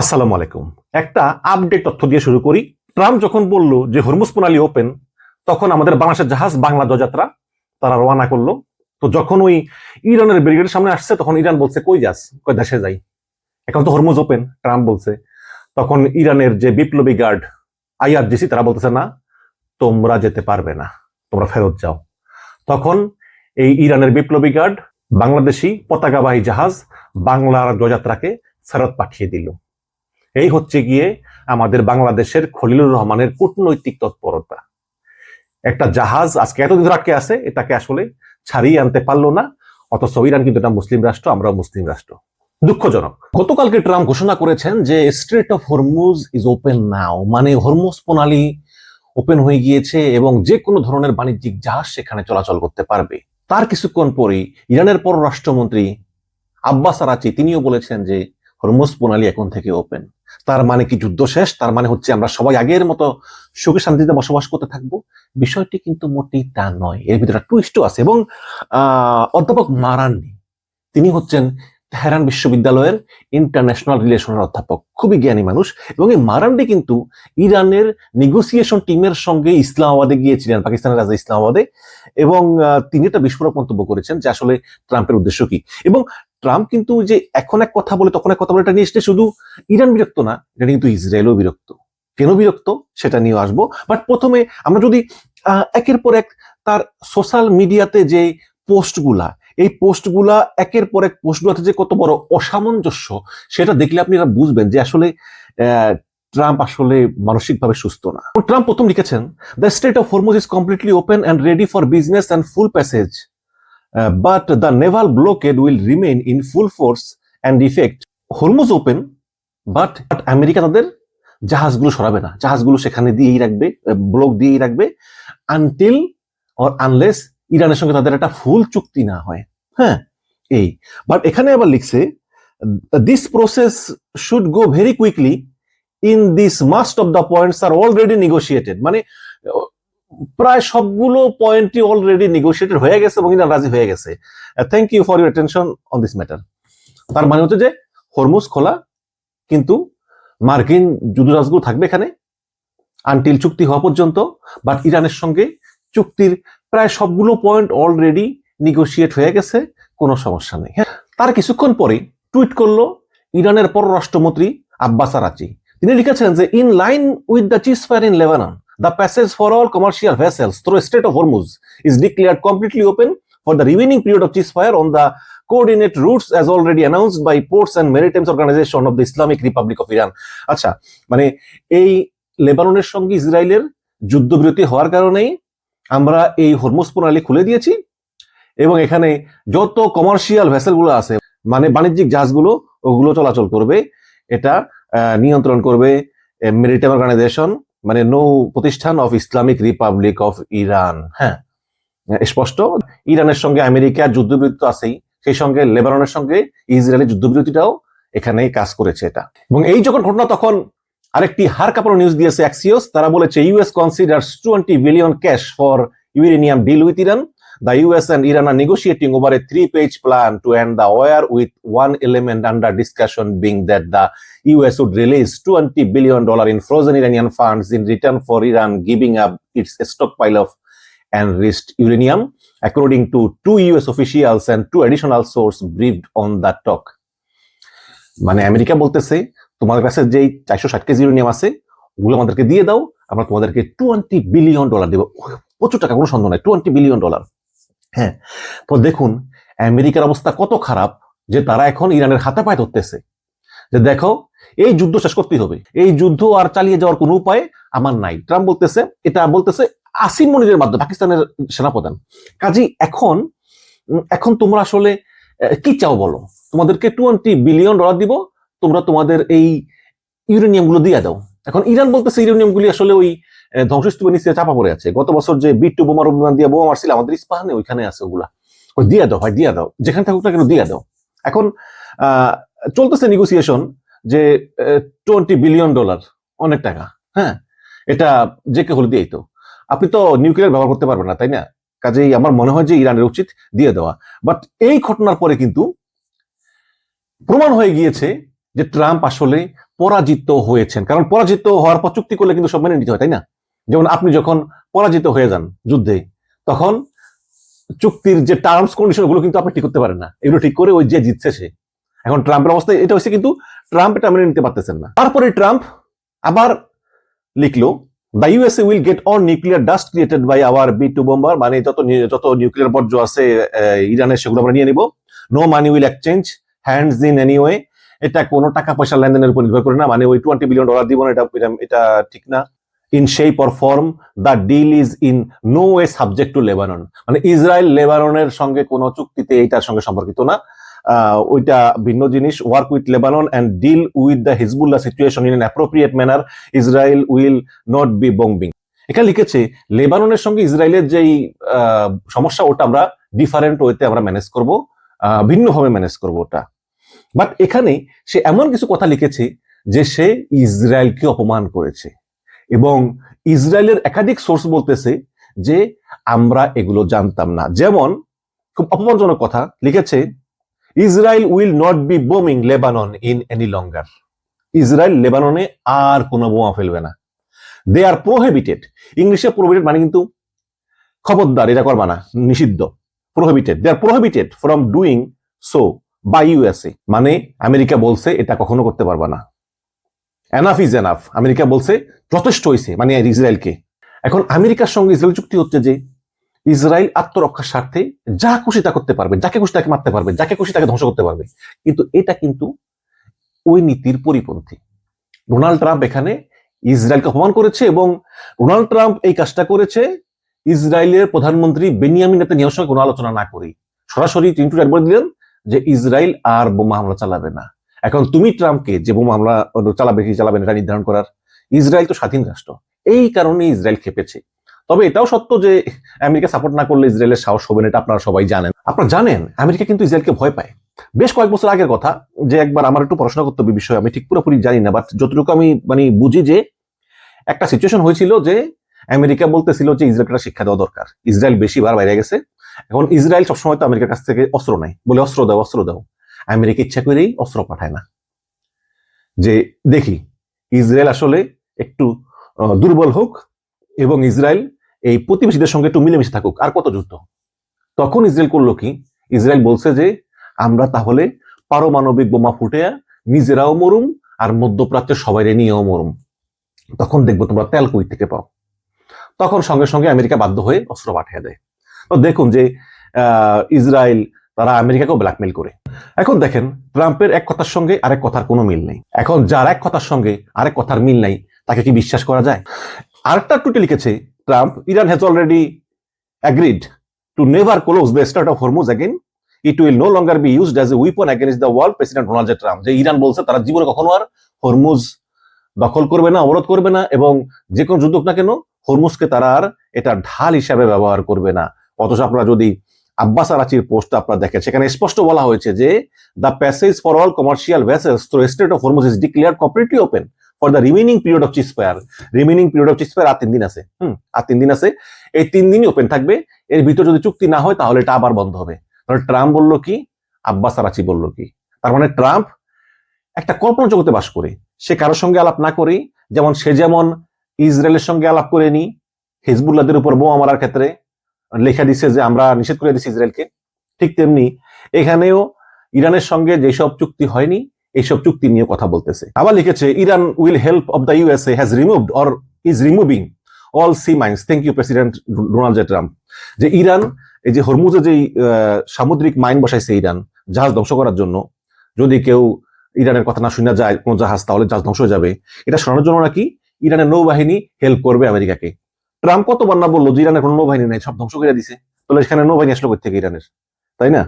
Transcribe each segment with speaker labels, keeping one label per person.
Speaker 1: আসসালামু আলাইকুম। একটা আপডেট তথ্য দিয়ে শুরু করি। ট্রাম্প যখন বলল যে হরমুজ প্রণালী ওপেন, তখন আমাদের বাংলাদেশের জাহাজ বাংলা যাত্রা তারা রওনা করলো। তো যখন ওই ইরানের ব্রিগেডের সামনে আসছে, তখন ইরান বলছে কই যাস, কই দেশে যাই, এখন তো হরমুজ ওপেন, ট্রাম্প বলছে। তখন ইরানের যে বিপ্লবী গার্ড আইআরজিসি তারা বলতেছে না, তোমরা যেতে পারবে না, তোমরা ফেরত যাও। তখন এই ইরানের বিপ্লবী গার্ড বাংলাদেশি পতাকাবাহী জাহাজ বাংলার যাত্রাকে ফেরত পাঠিয়ে দিল। এই হচ্ছে গিয়ে আমাদের বাংলাদেশের খলিলুর রহমানের কূটনৈতিক তৎপরতা। একটা জাহাজ আজকে এতদিন আটকে আছে, এটাকে আসলে ছাড়িয়ে আনতে পারলো না। অথচ ইরান কিন্তু এটা মুসলিম রাষ্ট্র, আমরা মুসলিম রাষ্ট্র। দুঃখজনক। গতকালকে ট্রাম্প ঘোষণা করেছেন যে straight of Hormuz is open নাও, মানে হরমুজ প্রণালী ওপেন হয়ে গিয়েছে এবং যে কোনো ধরনের বাণিজ্যিক জাহাজ সেখানে চলাচল করতে পারবে। তার কিছুক্ষণ পরেই ইরানের পররাষ্ট্রমন্ত্রী আব্বাস আরাচি তিনিও বলেছেন যে হরমুজ প্রণালী এখন থেকে ওপেন। তার মানে কি যুদ্ধ শেষ? তার মানে হচ্ছে আমরা সবাই আগের মতো সুখে শান্তিতে বসবাস করতে থাকবো? বিষয়টি কিন্তু মোটেই তা নয়, এর ভিতরে টুইস্টও আছে। এবং অধ্যাপক মারান্ডি, তিনি হচ্ছেন তেহরান বিশ্ববিদ্যালয়ের ইন্টারন্যাশনাল রিলেশনের অধ্যাপক, খুবই জ্ঞানী মানুষ। এবং এই মারান্ডি কিন্তু ইরানের নেগোসিয়েশন টিমের সঙ্গে ইসলামাবাদে গিয়েছিলেন, পাকিস্তানের রাজধানী ইসলামাবাদে। এবং তিনি একটা বিস্ফোরক মন্তব্য করেছেন যে আসলে ট্রাম্পের উদ্দেশ্য কি। এবং ট্রাম্প কিন্তু যে এখন এক কথা বলে তখন এক কথা বলে, এটা নিয়ে শুধু ইরান বিরক্ত না, এটা কিন্তু ইসরায়েলও বিরক্ত। কেন বিরক্ত সেটা নিয়ে আসবো। বাট প্রথমে আমরা যদি একের পর এক তার সোশ্যাল মিডিয়াতে যে পোস্টগুলা, এই পোস্টগুলা একের পর এক পোস্টগুলাতে যে কত বড় অসামঞ্জস্য, সেটা দেখলে আপনি বুঝবেন যে আসলে ট্রাম্প আসলে মানসিকভাবে সুস্থ না। ট্রাম্প প্রথম লিখেছেন, the strait of Hormuz is completely open and ready for business and full passage, but the naval blockade will remain in full force and effect. Hormuz open, but America তাদের জাহাজগুলো সরাবে না, জাহাজগুলো সেখানে দিয়েই রাখবে, ব্লক দিয়েই রাখবে, until or unless ইরানের সঙ্গে তাদের একটা ফুল চুক্তি না হয়। হ্যাঁ, এই বাট এখানে আবার লিখছে, this process should go very quickly, in this most of the points are already negotiated. মানে প্রায় সবগুলো পয়েন্টই অলরেডি নেগোসিয়েটেড হয়ে গেছে এবং ইরান রাজি হয়ে গেছে। Thank you for your attention on this matter. তার মানে হচ্ছে যে হরমুজ খোলা, কিন্তু মার্কিন যুদ্ধজাহাজগুলো থাকবে এখানে আনটিল চুক্তি হওয়া পর্যন্ত। বাট ইরানের সঙ্গে চুক্তির প্রায় সবগুলো পয়েন্ট অলরেডি নেগোসিয়েট হয়ে গেছে, কোনো সমস্যা নেই। হ্যাঁ, তার কিছুক্ষণ পরে টুইট করলো ইরানের পররাষ্ট্রমন্ত্রী আব্বাস আরাচি। তিনি লিখেছেন যে in line with the ceasefire in Lebanon, the passage for all commercial vessels through Strait of Hormuz is declared completely open for the remaining period of ceasefire on the coordinate routes as already announced by Ports and Maritime Organization of the Islamic Republic of Iran. আচ্ছা, মানে এই লেবাননের সঙ্গে ইসরায়েলের যুদ্ধবিরতি হওয়ার কারণেই আমরা এই হরমুজ প্রণালী খুলে দিয়েছি এবং এখানে যত কমার্শিয়াল ভেসেলগুলো আছে, মানে বাণিজ্যিক জাহাজগুলো, ওগুলো চলাচল করবে। এটা নিয়ন্ত্রণ করবে মেরিটাইম অর্গানাইজেশন, মানে নৌ প্রতিষ্ঠান of Islamic Republic of Iran. হ্যাঁ, স্পষ্ট। ইরানের সঙ্গে আমেরিকার যুদ্ধবিরতি আছেই, সেই সঙ্গে লেবাননের সঙ্গে ইসরায়েলের যুদ্ধবিরতিটাও এখানে কাজ করেছে এটা। এবং এই যখন ঘটনা, তখন আরেকটি হাড় কাঁপানো নিউজ দিয়েছে অ্যাক্সিওস। তারা বলেছে US considers $20 billion cash for uranium deal with Iran. The US and Iran are negotiating over a 3-page plan to end the war, with one element under discussion being that the US would release $20 billion in frozen Iranian funds in return for Iran giving up its stockpile of enriched uranium, according to 2 US officials and 2 additional sources briefed on that talk. মানে America বলতেছে, তোমাদের কাছে যেই 460 KG uranium আছে, ওগুলো আমাদেরকে দিয়ে দাও, আমরা তোমাদেরকে $20 billion দেবো। প্রচুর টাকা, কোনো সন্দেহ নাই, $20 billion। হ্যাঁ, তো দেখুন আমেরিকার অবস্থা কত খারাপ, যে তারা এখন ইরানের হাতে পায়ে ধরতেছে যে দেখো, এই যুদ্ধ শেষ করতেই হবে, এই যুদ্ধ আর চালিয়ে যাওয়ার কোনো উপায় আমার নাই। ট্রাম্প বলতেছে, এটা বলতেছে আসিম মনিরের মাধ্যমে, পাকিস্তানের সেনাপ্রধান। কাজী এখন তোমরা আসলে কি চাও বলো? তোমাদেরকে $20 billion দিব, তোমরা তোমাদের এই ইউরেনিয়াম গুলো দিয়ে দাও। এখন ইরান বলতেছে ইউরেনিয়াম গুলি আসলে ওই ধ্বংসস্তূপের নিচে চাপা পড়ে আছে। গত বছর যে B-2 বোমার বিমান দিয়ে বোমা মারছিল আমাদের ইস্পাহানে, ওইখানে আছে ওগুলা। ওই দিয়ে দাও ভাই, দিয়ে দাও, যেখানে থাকুক না কেন দিয়ে দাও। এখন চলতেছে নেগোসিয়েশন যে $20 billion অনেক টাকা। হ্যাঁ, এটা যে কে হলে দিয়েই তো, আপনি তো নিউক্লিয়ার ব্যবহার করতে পারবেন না, তাই না? কাজেই আমার মনে হয় যে ইরানের উচিত দিয়ে দেওয়া। বাট এই ঘটনার পরে কিন্তু প্রমাণ হয়ে গিয়েছে যে ট্রাম্প আসলে পরাজিত হয়েছেন, কারণ পরাজিত হওয়ার পর চুক্তি করলে কিন্তু সব মেনে নিতে হয়, তাই না? যেমন আপনি যখন পরাজিত হয়ে যান যুদ্ধে, তখন চুক্তির যে টার্মস কন্ডিশন ওগুলো কিন্তু আপনি ঠিক করতে পারেন না, এগুলো ঠিক করে ওই যে জিতছে সে। এখন ট্রাম্পের অবস্থা এটা হচ্ছে, কিন্তু ট্রাম্প এটা মেনে নিতে পারতেছেন না। তারপরে ট্রাম্প আবার লিখলো, the USA will get on nuclear dust created by our B2 bomber, মানে যত নিউক্লিয়ার বর্জ্য আছে ইরানের, সেগুলো আমরা নিয়ে নিব। No money will exchange hands in any way, এটা কোনো টাকা পয়সা লেনদেনের উপর নির্ভর করে না, মানে ওই $20 বিলিয়ন দিব না, এটা ঠিক না। In shape or form the deal is in no way subject to Lebanon, মানে ইসরায়েল লেবাননের সঙ্গে কোনো চুক্তিতে এটার সঙ্গে সম্পর্কিত না, ওইটা ভিন্ন জিনিস। Work with Lebanon and deal with the Hezbollah situation in an appropriate manner, Israel will not be bombing. এখানে লিখেছে লেবাননের সঙ্গে ইসরায়েলের যেই সমস্যা, ওটা আমরা ডিফারেন্ট ওয়েতে আমরা ম্যানেজ করব, ভিন্নভাবে ম্যানেজ করব ওটা। বাট এখানে সে এমন কিছু কথা লিখেছে যে সে ইসরায়েলকে অপমান করেছে, এবং ইসরায়েলের একাধিক সোর্স বলতেছে যে আমরা এগুলো জানতাম না। যেমন খুব অপমানজনক কথা লিখেছে, ইসরায়েল উইল নট বি বোমিং Lebanon in any longer, Israel লেবাননে আর কোনো বোমা ফেলবে না। দে আর প্রোহিবিটেড, ইংলিশে প্রোহিবিটেড মানে কিন্তু খবরদার, এটা করবা না, নিষিদ্ধ, prohibited. They are prohibited from doing so by USA, মানে আমেরিকা বলছে এটা কখনো করতে পারবা না। এনাফ ইজ এনাফ, আমেরিকা বলছে যথেষ্ট হয়েছে, মানে ইসরায়েলকে। এখন আমেরিকার সঙ্গে ইসরায়েল চুক্তি হচ্ছে যে ইসরায়েল আত্মরক্ষার স্বার্থে যা খুশি তা করতে পারবে, যাকে খুশি তাকে মারতে পারবে, যাকে খুশি তাকে ধ্বংস করতে পারবে, কিন্তু এটা কিন্তু ওই নীতির পরিপন্থী। ডোনাল্ড ট্রাম্প এখানে ইসরায়েলকে অপমান করেছে, এবং ডোনাল্ড ট্রাম্প এই কাজটা করেছে ইসরায়েলের প্রধানমন্ত্রী বেনিয়ামিন নেতানিয়াহুর সঙ্গে কোনো আলোচনা না করেই। সরাসরি তিনি বলে দিলেন যে ইসরায়েল আর বোমা হামলা চালাবে না। এখন তুমি ট্রাম্পকে যে বোমা হামলা চালাবে কি চালাবে না এটা নির্ধারণ করার? ইসরায়েল তো স্বাধীন রাষ্ট্র, এই কারণে ইসরায়েল খেপেছে। তবে এটাও সত্য যে আমেরিকা সাপোর্ট না করলে ইসরায়েলের সাহস হবে না, এটা আপনারা সবাই জানেন। আপনারা জানেন আমেরিকা কিন্তু ইসরায়েলকে ভয় পায়। বেশ কয়েক বছর আগের কথা, যে একবার আমার একটু পড়াশোনা করতে হবে বিষয়ে, আমি ঠিক পুরোপুরি জানি না, বাট যতটুকু আমি মানে বুঝি যে একটা সিচুয়েশন হয়েছিল যে আমেরিকা বলতেছিল যে ইসরায়েলকে শিক্ষা দেওয়া দরকার, ইসরায়েল বেশিবার বাইরে গেছে। এখন ইসরায়েল সবসময় তো আমেরিকার কাছ থেকে অস্ত্র নেয়, বলে অস্ত্র দাও অস্ত্র দাও, আমেরিকা ইচ্ছা করেই অস্ত্র পাঠায় না, যে দেখি ইসরায়েল আসলে একটু দুর্বল হোক এবং ইসরায়েল এই প্রতিবেশীদের সঙ্গে একটু মিলেমিশে থাকুক, আর কত যুদ্ধ। তখন ইসরায়েল করলো কি, ইসরায়েল বলছে যে আমরা তাহলে পারমাণবিক বোমা ফুটে নিজেরাও মরুম আর মধ্যপ্রাচ্যের সবাই নিয়েও মরুম, তখন দেখবো তোমরা তেল কই থেকে পাও। তখন সঙ্গে সঙ্গে আমেরিকা বাধ্য হয়ে অস্ত্র পাঠিয়ে দেয়। তো দেখুন যে ইসরায়েল তারা আমেরিকাকেও ব্ল্যাকমেল করে। এখন দেখেন ট্রাম্পের এক কথার সঙ্গে আরেক কথার কোনো মিল নেই। এখন যার এক কথার সঙ্গে আরেক কথার মিল নাই তাকে কি বিশ্বাস করা যায়? আরেকটা টুইটে লিখেছে Trump, Iran has already agreed to never close the strait of Hormuz again, it will no longer be used as a weapon against the world. President Donald Trump, যে ইরান বলছে তারা জীবনে কখনো আর হরমুজ দখল করবে না, অবরোধ করবে না, এবং যে কোনো যুদ্ধ না কেন হরমুজকে তারা আর এটা ঢাল হিসাবে ব্যবহার করবে না। অথচ আপনারা যদি আব্বাস আরাচির পোস্ট আপনারা দেখেন, সেখানে স্পষ্ট বলা হয়েছে যে the passage for all commercial vessels through strait of Hormuz is declared completely open for the remaining period of ceasefire. Remaining period of ceasefire আর 3 দিন আছে, আর 3 দিন আছে, এই 3 দিনই ওপেন থাকবে। এর ভিতর যদি চুক্তি না হয় তাহলে এটা আবার বন্ধ হবে। তাহলে ট্রাম্প বললো কি, আব্বাস আরাচি বললো কি? তার মানে ট্রাম্প একটা কল্পনা জগতে বাস করে, সে কারোর সঙ্গে আলাপ না করেই, যেমন সে যেমন ইসরায়েলের সঙ্গে আলাপ করেনি হিজবুল্লাহদের উপর বোমা মারার ক্ষেত্রে, লেখা দিছে যে আমরা নিষেধ করে দিচ্ছি ইসরায়েলকে, ঠিক তেমনি এখানেও ইরানের সঙ্গে যেসব চুক্তি হয়নি এইসব চুক্তি নিয়ে কথা বলতেছে। আবার লিখেছে, Iran will help of the USA has removed or is removing all sea mines. Thank you president Donald J Trump. যে ইরান এই যে হরমুজে যে সামুদ্রিক মাইন বসাইছে ইরান জাহাজ ধ্বংস করার জন্য, যদি কেউ ইরানের কথা না শুনে যায় কোন জাহাজ, তাহলে জাহাজ ধ্বংস হয়ে যাবে, এটা শোনানোর জন্য নাকি ইরানের নৌবাহিনী হেল্প করবে আমেরিকাকে। ট্রাম্প কতবার না বললো যে ইরানের কোনো নৌবাহিনী নেই, সব ধ্বংস করে দিছে, তাহলে এখানে নৌবাহিনী আসলো কোথা থেকে ইরানের, তাই না?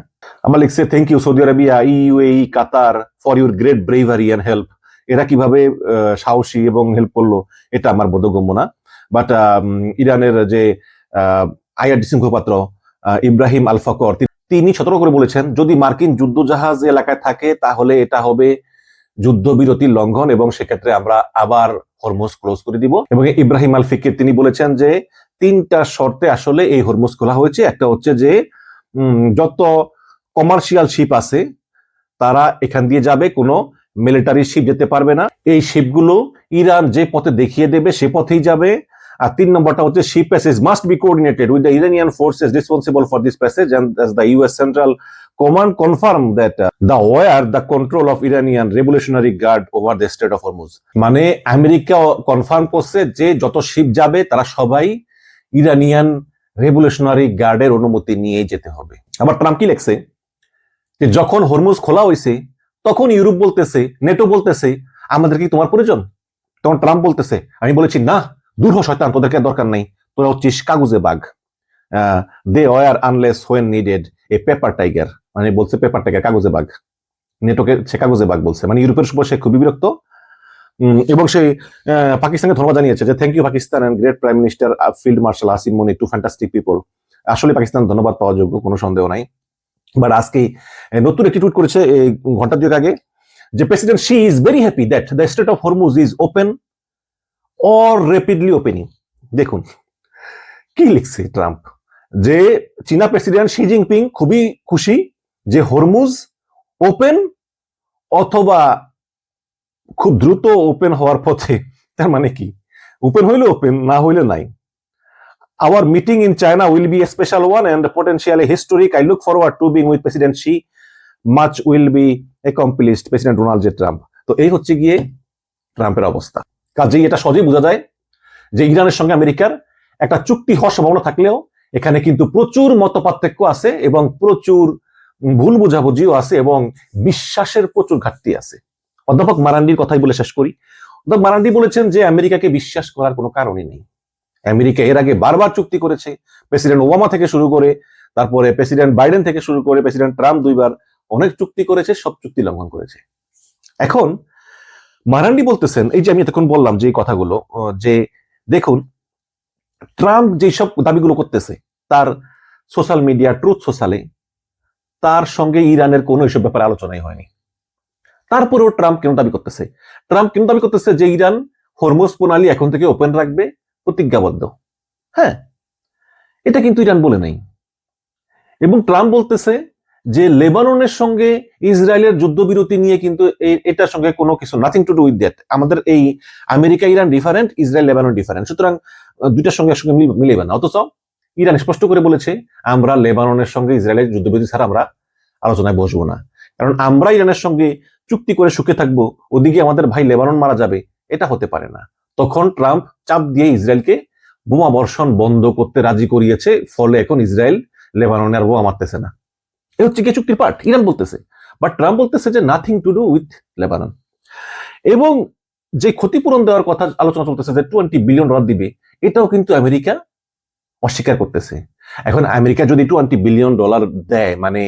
Speaker 1: আমার লিখছে, thank you Saudi Arabia, UAE, Qatar for your great bravery and help. এরা কিভাবে সাহসী এবং হেল্প করলো এটা আমার বোধগম্য না। বাট ইরানের যে আইআরডিসি মুখপাত্র ইব্রাহিম আল ফকর, তিনি সতর্ক করে বলেছেন যদি মার্কিন যুদ্ধ জাহাজ এলাকায় থাকে তাহলে এটা হবে যুদ্ধবিরতির লঙ্ঘন, এবং সেক্ষেত্রে আমরা আবার হরমুজ ক্লোজ করে দিব। এবং ইব্রাহিম আল ফিকির তিনি বলেছেন যে 3টা শর্তে আসলে এই হরমুজ খোলা হয়েছে। একটা হচ্ছে যে যত কমার্শিয়াল শিপ আছে তারা এখান দিয়ে যাবে, কোনো মিলিটারি শিপ যেতে পারবে না। এই শিপগুলো ইরান যে পথে দেখিয়ে দেবে সে পথেই যাবে। আর 3 নম্বরটা হচ্ছে ship passage must be coordinated with the Iranian forces responsible for this passage and as the US central command confirm that the control of Iranian revolutionary guard over the strait of Hormuz. মানে America confirm করছে যে যত sheep যাবে তারা সবাই Iranian revolutionary গার্ডের অনুমতি নিয়ে যেতে হবে। আবার ট্রাম্প কি লেখছে যে যখন হরমুজ খোলা হয়েছে তখন ইউরোপ বলতেছে, নেটো বলতেছে আমাদের কি তোমার প্রয়োজন? তখন ট্রাম্প বলতেছে আমি বলেছি না, দূর হ শয়তান, তোদেরকে দরকার নাই, তোরা হচ্ছিস কাগজে বাঘ। They were useless when needed a paper tiger, মানে বলছে পেপার টাইগার, কাগজে বাঘ। নেটোকে সে কাগজে বাঘ বলছে, মানে ইউরোপের উপর সে খুবই বিরক্ত। এবং সেই পাকিস্তানকে ধন্যবাদ জানিয়েছে যে thank you Pakistan and great prime minister field marshal Asim Munir, to fantastic people. আসলে পাকিস্তান ধন্যবাদ পাওয়ার যোগ্য, কোনো সন্দেহ নাই। বাট আজকে নতুন একটি টুইট করেছে এই ঘন্টা দুয়েক আগে যে president Xi is very happy that the strait of Hormuz is open or rapidly opening. দেখুন কি লিখছে ট্রাম্প, যে চীনা প্রেসিডেন্ট শি জিনপিং খুবই খুশি যে হরমুজ ওপেন অথবা খুব দ্রুত ওপেন হওয়ার পথে। তার মানে কি, ওপেন হইলে ওপেন, না হইলে নাই। Our meeting in China will be a special one and potentially historic. I look forward to being with President Xi. Much will be accomplished. President Donald J. Trump. তো এই হচ্ছে গিয়ে ট্রাম্পের অবস্থা। কাজেই এটা সহজেই বোঝা যায় যে ইরানের সঙ্গে আমেরিকার একটা চুক্তি হওয়ার সম্ভাবনা থাকলেও এখানে কিন্তু প্রচুর মতপার্থক্য আছে এবং প্রচুর ভুল বোঝাবুঝিও আছে এবং বিশ্বাসের প্রচুর ঘাটতি আছে। অধ্যাপক মারান্ডির কথাই বলে শেষ করি। অধ্যাপক মারান্ডি বলেছেন যে আমেরিকাকে বিশ্বাস করার কোনো কারণই নেই। আমেরিকা এর আগে বারবার চুক্তি করেছে, প্রেসিডেন্ট ওবামা থেকে শুরু করে, তারপরে প্রেসিডেন্ট বাইডেন থেকে শুরু করে প্রেসিডেন্ট ট্রাম্প দুইবার অনেক চুক্তি করেছে, সব চুক্তি লঙ্ঘন করেছে। এখন মারান্ডি বলতেছেন, এই যে আমি এতক্ষণ বললাম যে কথাগুলো, যে দেখুন ট্রাম্প যেসব দাবিগুলো করতেছে তার সোশ্যাল মিডিয়া ট্রুথ সোশ্যালে তার সঙ্গে ইরানের কোনো এসব ব্যাপারে আলোচনাই হয়নি। তারপরেও ট্রাম্প কেন দাবি করতেছে? ট্রাম্প কেন দাবি করতেছে যে ইরান হরমুজ প্রণালী এখন থেকে ওপেন রাখবে, প্রতিজ্ঞাবদ্ধ। হ্যাঁ, এটা কিন্তু ইরান বলে নাই। এবং ট্রাম্প বলতেছে যে লেবাননের সঙ্গে ইসরায়েলের যুদ্ধবিরতি নিয়ে কিন্তু এটার সঙ্গে কোনো কিছু, nothing to do with that. আমাদের এই America Iran different, Israel Lebanon different, সুতরাং দুইটার সঙ্গে একসঙ্গে মিলেবে না। অথচ ইরান স্পষ্ট করে বলেছে আমরা লেবাননের সঙ্গে ইসরায়েলের যুদ্ধবিরতি ছাড়া আমরা আলোচনায় বসবো না, কারণ আমরা ইরানের সঙ্গে চুক্তি করে সুখে থাকবো, ওদিকে আমাদের ভাই লেবানন মারা যাবে, এটা হতে পারে না। তখন ট্রাম্প চাপ দিয়ে ইসরায়েলকে বোমা বর্ষণ বন্ধ করতে রাজি করিয়েছে, ফলে এখন ইসরায়েল লেবাননে আর বোমা মারতেছে না। এ হচ্ছে কি চুক্তির পার্ট, ইরান বলতেছে। বাট ট্রাম্প বলতেছে যে nothing to do with Lebanon. এবং যে ক্ষতিপূরণ দেওয়ার কথা আলোচনা চলতেছে যে $20 বিলিয়ন দিবে, এটাও কিন্তু আমেরিকা অস্বীকার করতেছে। এখন আমেরিকা যদি $20 বিলিয়ন দেয়, মানে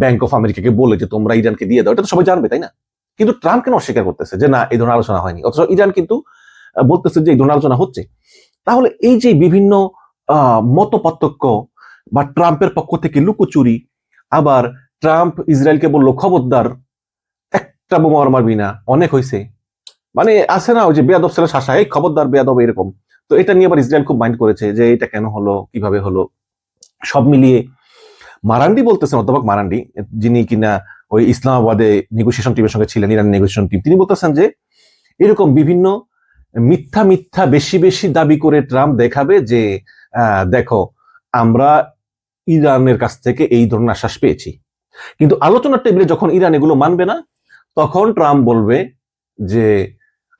Speaker 1: ব্যাংক অফ আমেরিকাকে বলে যে তোমরা ইরানকে দিয়ে দাও, এটা তো সবাই জানবে, তাই না? কিন্তু ট্রাম্প কেন অস্বীকার করতেছে যে না, এই ধরনের আলোচনা হয়নি, অথচ ইরান কিন্তু বলতেছে যে এই ধরনের আলোচনা হচ্ছে। তাহলে এই যে বিভিন্ন মত পার্থক্য বা ট্রাম্পের পক্ষ থেকে লুকোচুরি, আবার ট্রাম্প ইসরায়েলকে বললো খবরদার একটা বোমা মারবি না, অনেক হয়েছে, মানে আছে না ওই যে বেয়াদব ছেলে শাসা, এই খবরদার বেয়াদব, এরকম। তো এটা নিয়ে আবার ইসরায়েল খুব মাইন্ড করেছে যে এটা কেন হলো, কিভাবে হলো। সব মিলিয়ে মারান্ডি বলতেছেন, অধ্যাপক মারান্ডি, যিনি কিনা ওই ইসলামাবাদে নেগোসিয়েশন টিমের সঙ্গে ছিলেন, ইরান নেগোসিয়েশন টিম, তিনি বলতেছেন যে এরকম বিভিন্ন মিথ্যা মিথ্যা বেশি বেশি দাবি করে ট্রাম্প দেখাবে যে দেখো আমরা ইরানের কাছ থেকে এই ধরনের আশ্বাস পেয়েছি, কিন্তু আলোচনার টেবিলে যখন ইরান এগুলো মানবে না, তখন ট্রাম্প বলবে যে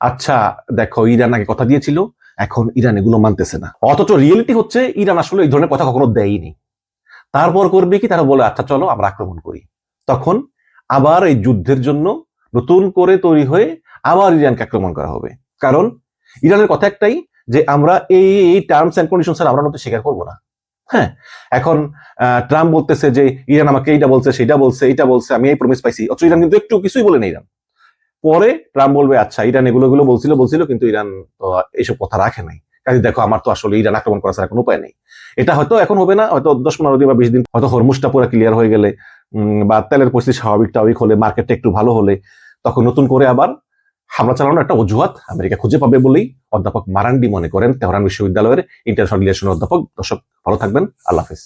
Speaker 1: আচ্ছা দেখো ইরান আগে কথা দিয়েছিল, এখন ইরান এগুলো মানতেছে না। অথচ রিয়েলিটি হচ্ছে ইরান আসলে এই ধরনের কথা কখনো দেয়নি। তারপর করবে কি, তারা বলে আচ্ছা চলো আমরা আক্রমণ করি। তখন আবার এই যুদ্ধের জন্য নতুন করে তৈরি হয়ে আবার ইরানকে আক্রমণ করা হবে। কারণ ইরানের কথা একটাই, যে আমরা এই টার্মস এন্ড কন্ডিশন ছাড়া আমরা নতুন স্বীকার করবো না। হ্যাঁ, এখন ট্রাম্প বলতেছে যে ইরান আমাকে এইটা বলছে, সেইটা বলছে, এইটা বলছে, আমি এই প্রমিস পাইছি, অথচ ইরান কিন্তু একটু কিছুই বলে না ইরান। পরে ট্রাম্প বলবে আচ্ছা ইরান এগুলো বলছিল কিন্তু ইরান তো এইসব কথা রাখে নাই, কাজে দেখো আমার তো আসলে ইরান আক্রমণ করা ছাড়া কোনো উপায় নেই। এটা হয়তো এখন হবে না, হয়তো 10-15 দিন বা 20 দিন, হয়তো হরমুজটা পুরো ক্লিয়ার হয়ে গেলে বা তেলের পরিস্থিতি স্বাভাবিক হলে, মার্কেটটা একটু ভালো হলে, তখন নতুন করে আবার হামলা চালানোর একটা অজুহাত আমেরিকা খুঁজে পাবে বলেই অধ্যাপক মারান্ডি মনে করেন, তেহরান বিশ্ববিদ্যালয়ের ইন্টারন্যাশনাল রিলেশনের অধ্যাপক। দর্শক ভালো থাকবেন, আল্লাহ হাফেজ।